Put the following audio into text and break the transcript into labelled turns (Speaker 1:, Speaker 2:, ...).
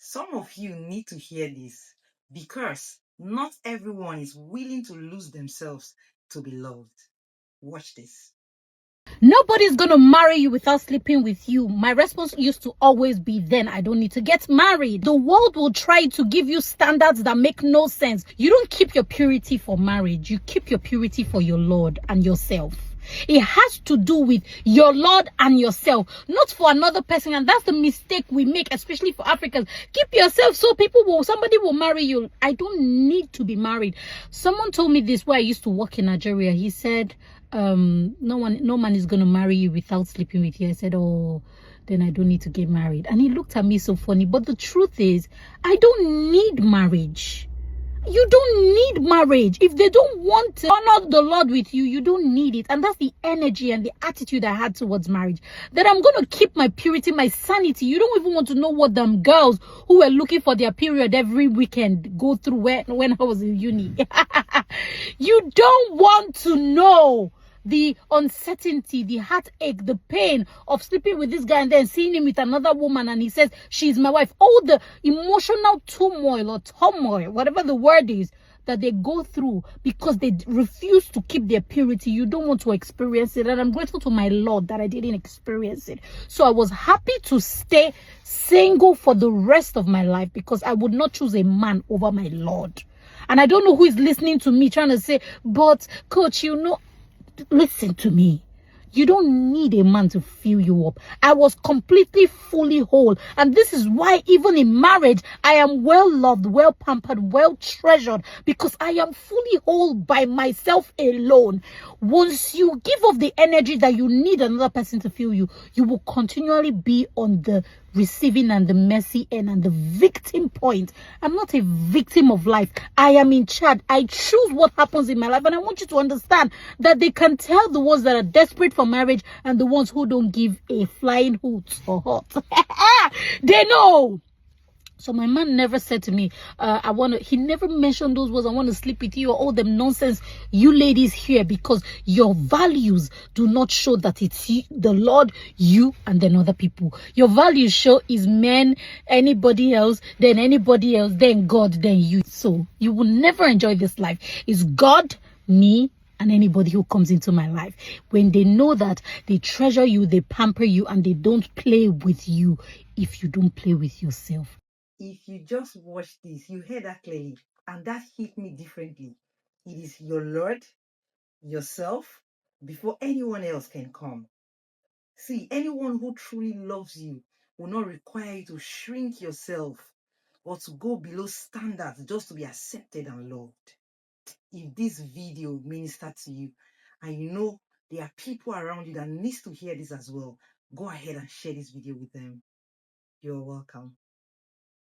Speaker 1: Some of you need to hear this because not everyone is willing to lose themselves to be loved. Watch this.
Speaker 2: Nobody's gonna marry you without sleeping with you. My response used to always be, then I don't need to get married. The world will try to give you standards that make no sense. You don't keep your purity for marriage. You keep your purity for your Lord and yourself. It has to do with your Lord and yourself, not for another person. And that's the mistake we make, especially for Africans. Keep yourself so somebody will marry you. I don't need to be married. Someone told me this where I used to work in Nigeria. He said, no man is gonna marry you without sleeping with you. I said, oh, then I don't need to get married. And he looked at me so funny. But the truth is, I don't need marriage. You don't need marriage. If they don't want to honor the Lord with you, you don't need it. And that's the energy and the attitude I had towards marriage. That I'm going to keep my purity, my sanity. You don't even want to know what them girls who were looking for their period every weekend go through when I was in uni. You don't want to know the uncertainty, the heartache, the pain of sleeping with this guy and then seeing him with another woman and he says, she's my wife. All the emotional turmoil or turmoil, whatever the word is, that they go through because they refuse to keep their purity. You don't want to experience it. And I'm grateful to my Lord that I didn't experience it. So I was happy to stay single for the rest of my life because I would not choose a man over my Lord. And I don't know who is listening to me trying to say, but coach, listen to me. You don't need a man to fill you up. I was completely, fully whole. And this is why even in marriage, I am well loved, well pampered, well treasured. Because I am fully whole by myself alone. Once you give off the energy that you need another person to fill you, you will continually be on the receiving and the messy end and the victim point. I'm not a victim of life. I am in charge. I choose what happens in my life. And I want you to understand that they can tell the ones that are desperate for marriage and the ones who don't give a flying hoot or hot. They know. So my man never said to me, he never mentioned those words, I want to sleep with you, or all them nonsense you ladies hear, because your values do not show that it's the Lord, you, and then other people. Your values show is men, anybody else, then God, then you. So you will never enjoy this life. It's God, me, and anybody who comes into my life. When they know that, they treasure you, they pamper you, and they don't play with you if you don't play with yourself.
Speaker 1: If you just watch this, you heard that clearly, and that hit me differently. It is your Lord, yourself, before anyone else can come. See, anyone who truly loves you will not require you to shrink yourself or to go below standards just to be accepted and loved. If this video ministered to you and you know there are people around you that needs to hear this as well, go ahead and share this video with them. You're welcome.